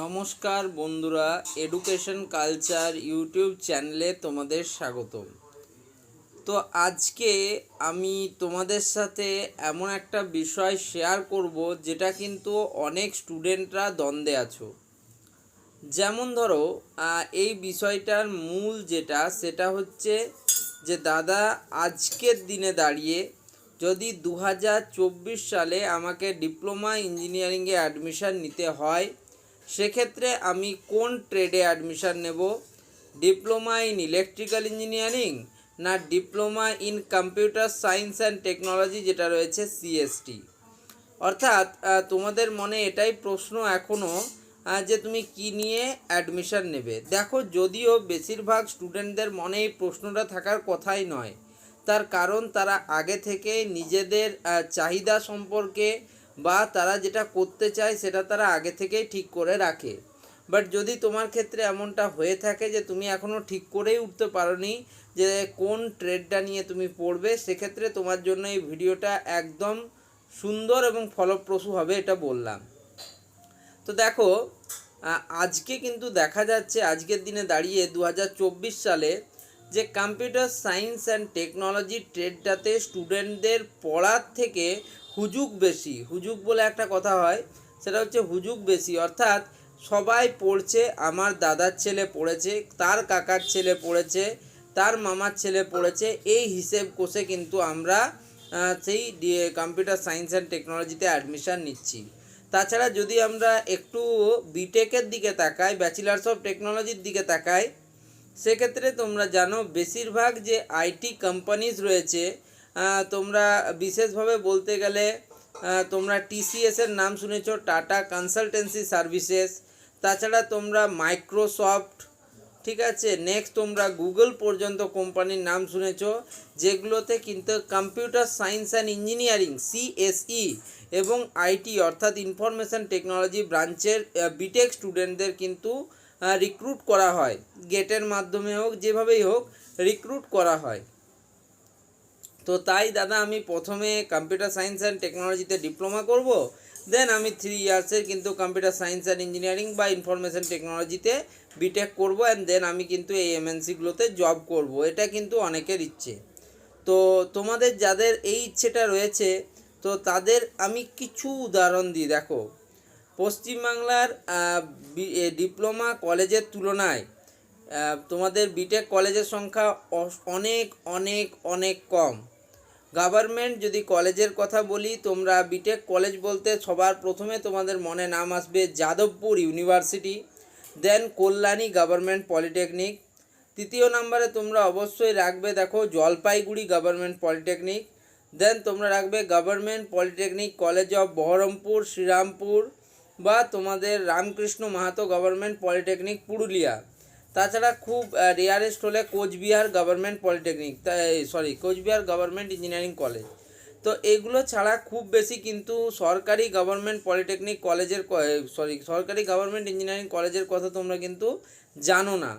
নমস্কার বন্ধুরা, education culture YouTube চ্যানেলে তোমাদের স্বাগতম। তো আজকে আমি তোমাদের সাথে এমন একটা বিষয় শেয়ার করব যেটা কিন্তু অনেক স্টুডেন্টরা দ্বন্দ্বে আছো। যেমন ধরো এই বিষয়টার মূল সেটা হচ্ছে যে দাদা, আজকের দিনে দাঁড়িয়ে যদি 2024 সালে আমাকে ডিপ্লোমা ইঞ্জিনিয়ারিংয়ে অ্যাডমিশান নিতে হয়, সেক্ষেত্রে আমি কোন ট্রেডে অ্যাডমিশান নেব? ডিপ্লোমা ইন ইলেকট্রিক্যাল ইঞ্জিনিয়ারিং না diploma in computer science and technology, যেটা রয়েছে সিএসটি। অর্থাৎ তোমাদের মনে এটাই প্রশ্ন এখনও যে তুমি কি নিয়ে অ্যাডমিশান নেবে। দেখো, যদিও বেশিরভাগ স্টুডেন্টদের মনে এই প্রশ্নটা থাকার কথাই নয়, তার কারণ তারা আগে থেকে নিজেদের চাহিদা সম্পর্কে বা তারা যেটা করতে চায় সেটা তারা আগে থেকেই ঠিক করে রাখে। বাট যদি তোমার ক্ষেত্রে এমনটা হয়ে থাকে যে তুমি এখনও ঠিক করেই উঠতে পারোনি যে কোন ট্রেডটা নিয়ে তুমি পড়বে, সেক্ষেত্রে তোমার জন্য এই ভিডিওটা একদম সুন্দর এবং ফলপ্রসূ হবে, এটা বললাম। তো দেখো, আজকে কিন্তু দেখা যাচ্ছে আজকের দিনে দাঁড়িয়ে 2024 সালে যে কম্পিউটার সায়েন্স অ্যান্ড টেকনোলজি ট্রেডটাতে স্টুডেন্টদের পড়ার থেকে হুজুগ বেশি। হুজুগ বলে একটা কথা হয়, সেটা হচ্ছে হুজুগ বেশি। অর্থাৎ সবাই পড়ছে, আমার দাদার ছেলে পড়েছে, তার কাকার ছেলে পড়েছে, তার মামার ছেলে পড়েছে, এই হিসেব কষে কিন্তু আমরা সেই কম্পিউটার সায়েন্স অ্যান্ড টেকনোলজিতে অ্যাডমিশান নিচ্ছি। তাছাড়া যদি আমরা একটু বিটেকের দিকে তাকাই, ব্যাচেলার্স অফ টেকনোলজির দিকে তাকাই, সেক্ষেত্রে তোমরা জানো বেশিরভাগ যে আইটি কোম্পানিজ রয়েছে, তোমরা বিশেষভাবে বলতে গেলে তোমরা টিসিএসের নাম শুনেছ, টাটা কনসালটেন্সি সার্ভিসেস। তাছাড়া তোমরা মাইক্রোসফট, ঠিক আছে, নেক্সট তোমরা গুগল পর্যন্ত কোম্পানির নাম শুনেছ, যেগুলোতে কিন্তু computer science and engineering CSE এবং আইটি অর্থাৎ ইনফরমেশন টেকনোলজি ব্রাঞ্চের বিটেক স্টুডেন্টদের কিন্তু রিক্রুট করা হয়। গেটের মাধ্যমে হোক, যেভাবেই হোক রিক্রুট করা হয়। তো তাই দাদা, আমি প্রথমে কম্পিউটার সায়েন্স অ্যান্ড টেকনোলজিতে ডিপ্লোমা করব, দেন আমি 3 ইয়ার্সের কিন্তু কম্পিউটার সায়েন্স অ্যান্ড ইঞ্জিনিয়ারিং বা ইনফরমেশন টেকনোলজিতে বিটেক করব, অ্যান্ড দেন আমি কিন্তু এই এমএনসিগুলোতে জব করব। এটা কিন্তু অনেকের ইচ্ছে। তো তোমাদের যাদের এই ইচ্ছেটা রয়েছে, তো তাদের আমি কিছু উদাহরণ দিই। দেখো, পশ্চিমবাংলার ডিপ্লোমা কলেজের তুলনায় তোমাদের বিটেক কলেজের সংখ্যা অনেক অনেক অনেক কম। গভর্নমেন্ট যদি কলেজের কথা বলি, তোমরা বিটেক কলেজ বলতে সবার প্রথমে তোমাদের মনে নাম আসবে যাদবপুর ইউনিভার্সিটি, দেন কল্যাণী গভর্নমেন্ট পলিটেকনিক, তৃতীয় নম্বরে তোমরা অবশ্যই রাখবে দেখো জলপাইগুড়ি গভর্নমেন্ট পলিটেকনিক, দেন তোমরা রাখবে government polytechnic college of Baharampur Srirampur বা তোমাদের রামকৃষ্ণ মাহাতো গভর্নমেন্ট পলিটেকনিক পুরুলিয়া। তাছাড়া খুব রেয়ারেস্ট হলে Cooch Behar government polytechnic, Cooch Behar government engineering college. তো এগুলো ছাড়া খুব বেশি কিন্তু সরকারি গভর্নমেন্ট পলিটেকনিক কলেজের সরকারি গভর্নমেন্ট ইঞ্জিনিয়ারিং কলেজের কথা তোমরা কিন্তু জানো না।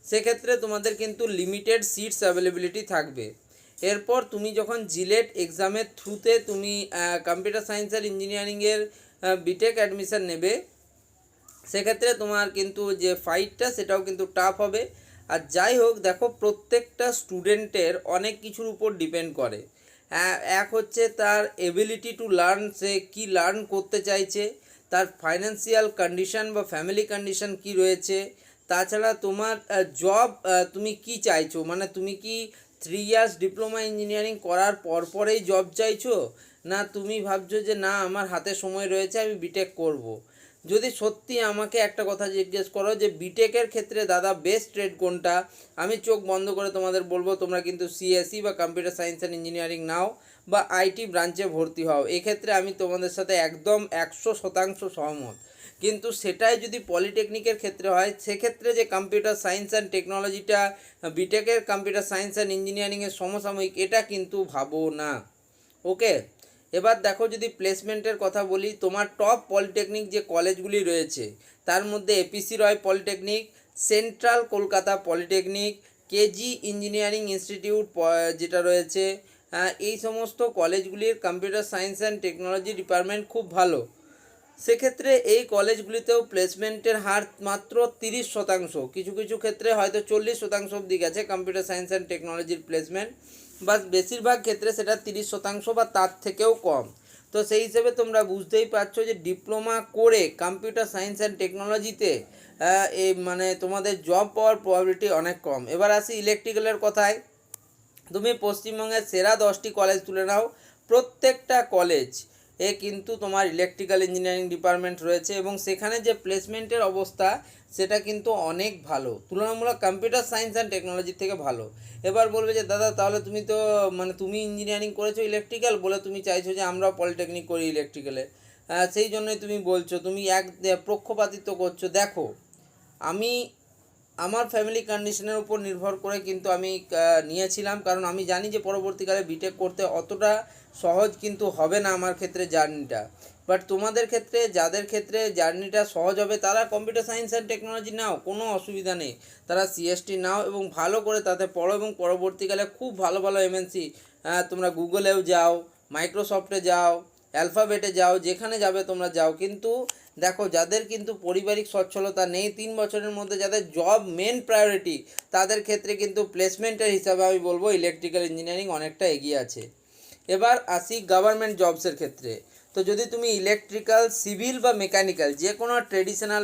সেক্ষেত্রে তোমাদের কিন্তু লিমিটেড সিটস অ্যাভেলেবিলিটি থাকবে। এরপর তুমি যখন জিলেট এক্সামের থ্রুতে তুমি কম্পিউটার সায়েন্স আর ইঞ্জিনিয়ারিংয়ের বিটেক অ্যাডমিশান নেবে, সেক্ষেত্রে তোমার কিন্তু যে ফাইটটা সেটাও কিন্তু টাফ হবে। আর যাই হোক, দেখো প্রত্যেকটা স্টুডেন্টের অনেক কিছুর উপর ডিপেন্ড করে। এক হচ্ছে তার এবিলিটি টু লার্ন, সে কী লার্ন করতে চাইছে, তার ফাইন্যান্সিয়াল কন্ডিশন বা ফ্যামিলি কন্ডিশন কি রয়েছে, তাছাড়া তোমার জব তুমি কি চাইছো, মানে তুমি কি 3 ইয়ার্স ডিপ্লোমা ইঞ্জিনিয়ারিং করার পরেই জব চাইছো, না তুমি ভাবছো যে না আমার হাতে সময় রয়েছে আমি বিটেক করব। যদি সত্যি আমাকে একটা কথা জিজ্ঞেস করো যে বিটেকের ক্ষেত্রে দাদা বেস্ট ট্রেড কোনটা, আমি চোখ বন্ধ করে তোমাদের বলবো তোমরা কিন্তু সিএসই বা কম্পিউটার সায়েন্স অ্যান্ড ইঞ্জিনিয়ারিং নাও বা আইটি ব্রাঞ্চে ভর্তি হও। এক্ষেত্রে আমি তোমাদের সাথে একদম 100% সহমত। কিন্তু সেটাই যদি পলিটেকনিকের ক্ষেত্রে হয়, সেক্ষেত্রে যে কম্পিউটার সায়েন্স অ্যান্ড টেকনোলজিটা বিটেকের কম্পিউটার সায়েন্স অ্যান্ড ইঞ্জিনিয়ারিংয়ের সমসাময়িক, এটা কিন্তু ভাবো না। ওকে, এবার দেখো যদি প্লেসমেন্টের কথা বলি, তোমার টপ পলিটেকনিক যে কলেজগুলি রয়েছে তার মধ্যে APC Roy polytechnic, central Kolkata polytechnic, KG engineering institute যেটা রয়েছে, এই সমস্ত কলেজগুলির computer science and technology department খুব ভালো। সেক্ষেত্রে এই কলেজগুলিতেও প্লেসমেন্টের হার মাত্র 30%, কিছু কিছু ক্ষেত্রে হয়তো 40% অবধি গেছে কম্পিউটার সায়েন্স অ্যান্ড টেকনোলজির প্লেসমেন্ট, বা বেশিরভাগ ক্ষেত্রে সেটা 30% বা তার থেকেও কম। তো সেই হিসেবে তোমরা বুঝতেই পারছো যে ডিপ্লোমা করে কম্পিউটার সায়েন্স অ্যান্ড টেকনোলজিতে এই মানে তোমাদের জব পাওয়ার প্রবাবিলিটি অনেক কম। এবার আসি ইলেকট্রিক্যালের কথায়। তুমি পশ্চিমবঙ্গের সেরা 10টি কলেজ তুলে নাও, প্রত্যেকটা কলেজ কিন্তু তোমার ইলেকট্রিক্যাল ইঞ্জিনিয়ারিং ডিপার্টমেন্ট রয়েছে, এবং সেখানে যে প্লেসমেন্টের অবস্থা সেটা কিন্তু অনেক ভালো, তুলনামূলক কম্পিউটার সায়েন্স অ্যান্ড টেকনোলজির থেকে ভালো। এবার বলবে যে দাদা তাহলে তুমি তো মানে তুমি ইঞ্জিনিয়ারিং করেছো ইলেকট্রিক্যাল বলে তুমি চাইছো যে আমরাও পলিটেকনিক করি ইলেকট্রিক্যালে, সেই জন্যই তুমি বলছো, তুমি পক্ষপাতিত্ব করছো। দেখো, আমি আমার ফ্যামিলি কন্ডিশনের উপর নির্ভর করে কিন্তু আমি নিয়েছিলাম, কারণ আমি জানি যে পরবর্তীকালে বিটেক করতে অতটা সহজ কিন্তু হবে না আমার ক্ষেত্রে জার্নিটা। বাট তোমাদের ক্ষেত্রে, যাদের ক্ষেত্রে জার্নিটা সহজ হবে, তারা কম্পিউটার সায়েন্স অ্যান্ড টেকনোলজি নাও, কোনো অসুবিধা নেই। তারা সিএসটি নাও এবং ভালো করে তাতে পড়ো, এবং পরবর্তীকালে খুব ভালো ভালো এমএনসি, তোমরা গুগলেও যাও, মাইক্রোসফটে যাও, অ্যালফাবেটে যাও, যেখানে যাবে তোমরা যাও। কিন্তু দেখো, যাদের কিন্তু পারিবারিক সচ্ছলতা নেই, 3 বছরের মধ্যে যাদের জব মেন প্রায়োরিটি, তাদের ক্ষেত্রে কিন্তু প্লেসমেন্টের হিসাবে আমি বলবো ইলেকট্রিক্যাল ইঞ্জিনিয়ারিং অনেকটা এগিয়ে আছে। এবার আসি গভর্নমেন্ট জবসের ক্ষেত্রে। তো যদি তুমি ইলেকট্রিক্যাল, সিভিল বা মেকানিক্যাল যে কোনো ট্রেডিশনাল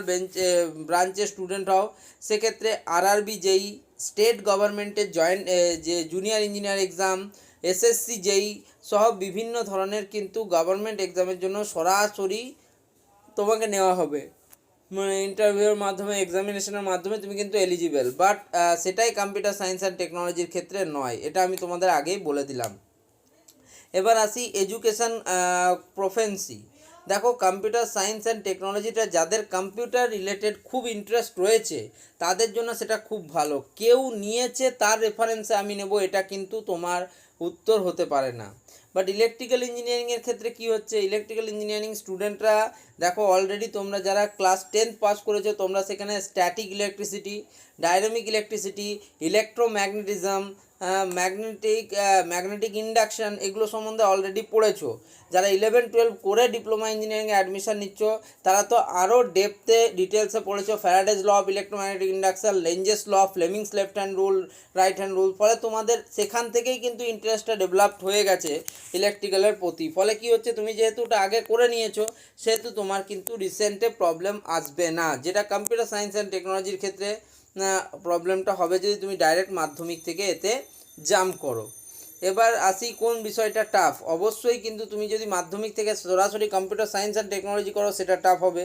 ব্রাঞ্চের স্টুডেন্ট হও, সেক্ষেত্রে আরআরবি যেই, স্টেট গভর্নমেন্টের যে জুনিয়র ইঞ্জিনিয়ার এক্সাম, এসএসসি যেই সহ বিভিন্ন ধরনের কিন্তু গভর্নমেন্ট এক্সামের জন্য সরাসরি তোমাকে নেওয়া হবে, মানে ইন্টারভিউর মাধ্যমে, এক্সামিনেশনের মাধ্যমে তুমি কিন্তু এলিজিবল। বাট সেটাই কম্পিউটার সায়েন্স অ্যান্ড টেকনোলজির ক্ষেত্রে নয়, এটা আমি তোমাদের আগেই বলে দিলাম। এবার আসি এডুকেশান প্রফেন্সি। দেখো, কম্পিউটার সায়েন্স অ্যান্ড টেকনোলজিটা যাদের কম্পিউটার রিলেটেড খুব ইন্টারেস্ট রয়েছে তাদের জন্য সেটা খুব ভালো। কেউ নিয়েছে তার রেফারেন্সে আমি নেব, এটা কিন্তু তোমার উত্তর হতে পারে না। বাট ইলেকট্রিক্যাল ইঞ্জিনিয়ারিংয়ের ক্ষেত্রে কি হচ্ছে, ইলেকট্রিক্যাল ইঞ্জিনিয়ারিং স্টুডেন্টরা দেখো অলরেডি তোমরা যারা ক্লাস 10 পাস করেছো, তোমরা সেখানে static electricity, dynamic electricity, electromagnetism, magnetic induction, এগুলো সম্বন্ধে অলরেডি পড়েছো। যারা 11-12 করে ডিপ্লোমা ইঞ্জিনিয়ারিংয়ে অ্যাডমিশান নিচ্ছ, তারা তো আরও ডেপথে ডিটেলসে পড়েছো Faraday's law of electromagnetic induction, Lenz's law, Fleming's left hand rule, right hand rule. ফলে তোমাদের সেখান থেকেই কিন্তু ইন্টারেস্টটা ডেভেলপড হয়ে গেছে ইলেকট্রিক্যালের প্রতি। ফলে কি হচ্ছে, তুমি যেহেতু ওটা আগে করে নিয়েছো, সেহেতু তোমার কিন্তু রিসেন্টে প্রবলেম আসবে না, যেটা কম্পিউটার সায়েন্স অ্যান্ড টেকনোলজির ক্ষেত্রে প্রবলেমটা হবে যদি তুমি ডাইরেক্ট মাধ্যমিক থেকে এতে জাম্প করো। এবার আসি কোন বিষয়টা টাফ। অবশ্যই কিন্তু তুমি যদি মাধ্যমিক থেকে সরাসরি কম্পিউটার সায়েন্স অ্যান্ড টেকনোলজি করো সেটা টাফ হবে।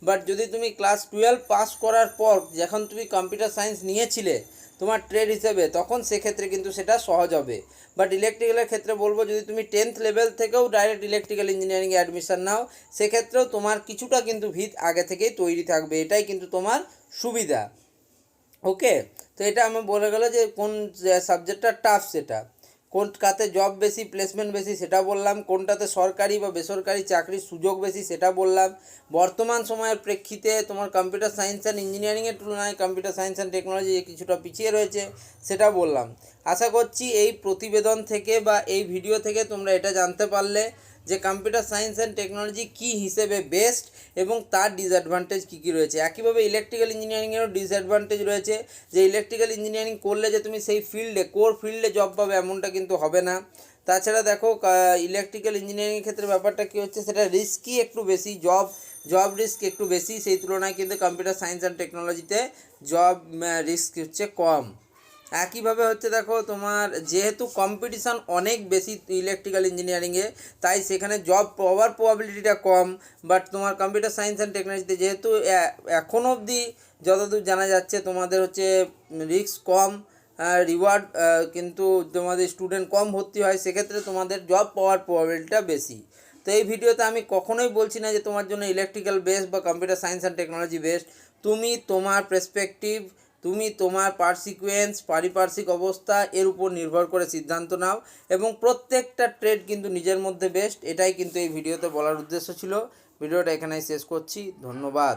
বাট যদি তুমি ক্লাস 12 পাস করার পর যখন তুমি কম্পিউটার সায়েন্স নিয়েছিলে তোমার ট্রেড হিসেবে, তখন সেক্ষেত্রে কিন্তু সেটা সহজ হবে। বাট ইলেকট্রিক্যালের ক্ষেত্রে বলবো, যদি তুমি 10th লেভেল থেকেও ডাইরেক্ট ইলেকট্রিক্যাল ইঞ্জিনিয়ারিংয়ে অ্যাডমিশান নাও, সেক্ষেত্রেও তোমার কিছুটা কিন্তু ভিত আগে থেকেই তৈরি থাকবে, এটাই কিন্তু তোমার সুবিধা। ওকে, তো এটা আমি বলে গেল যে কোন সাবজেক্টটা টাফ, সেটা কোন কাতে জব বেশি, প্লেসমেন্ট বেশি সেটা বললাম, কোনটাতে সরকারি বা বেসরকারি চাকরির সুযোগ বেশি সেটা বললাম। বর্তমান সময়ের প্রেক্ষিতে তোমার কম্পিউটার সায়েন্স অ্যান্ড ইঞ্জিনিয়ারিংয়ের তুলনায় কম্পিউটার সায়েন্স অ্যান্ড টেকনোলজি কিছুটা পিছিয়ে রয়েছে সেটা বললাম। আশা করছি এই প্রতিবেদন থেকে বা এই ভিডিও থেকে তোমরা এটা জানতে পারলে যে কম্পিউটার সায়েন্স অ্যান্ড টেকনোলজি কী হিসেবে বেস্ট এবং তার ডিসঅ্যাডভান্টেজ কী কী রয়েছে। একইভাবে ইলেকট্রিক্যাল ইঞ্জিনিয়ারিংয়েরও ডিসঅ্যাডভান্টেজ রয়েছে, যে ইলেকট্রিক্যাল ইঞ্জিনিয়ারিং করলে যে তুমি সেই ফিল্ডে, কোর ফিল্ডে জব পাবে এমনটা কিন্তু হবে না। তাছাড়া দেখো, ইলেকট্রিক্যাল ইঞ্জিনিয়ারিংয়ের ক্ষেত্রে ব্যাপারটা কী হচ্ছে, সেটা রিস্কই একটু বেশি, জব রিস্ক একটু বেশি, সেই তুলনায় কিন্তু কম্পিউটার সায়েন্স অ্যান্ড টেকনোলজিতে জব রিস্ক হচ্ছে কম। একইভাবে হচ্ছে দেখো, তোমার যেহেতু কম্পিটিশান অনেক বেশি ইলেকট্রিক্যাল ইঞ্জিনিয়ারিংয়ে, তাই সেখানে জব পাওয়ার প্রবাবিলিটিটা কম। বাট তোমার কম্পিউটার সায়েন্স অ্যান্ড টেকনোলজিতে যেহেতু এখনও অবধি যতদূর জানা যাচ্ছে তোমাদের হচ্ছে রিস্ক কম, রিওয়ার্ড কিন্তু তোমাদের স্টুডেন্ট কম ভর্তি হয়, সেক্ষেত্রে তোমাদের জব পাওয়ার প্রবাবিলিটিটা বেশি। তো এই ভিডিওতে আমি কখনোই বলছি না যে তোমার জন্য ইলেকট্রিক্যাল বেস্ট বা computer science and technology best. তুমি তোমার পার্সপেক্টিভ, তুমি তোমার পারসিকুয়েন্স, পারিপার্শ্বিক অবস্থা এর উপর নির্ভর করে সিদ্ধান্ত নাও, এবং প্রত্যেকটা ট্রেড কিন্তু নিজের মধ্যে বেস্ট। এটাই কিন্তু এই ভিডিওতে বলার উদ্দেশ্য ছিল। ভিডিওটা এখানেই শেষ করছি, ধন্যবাদ।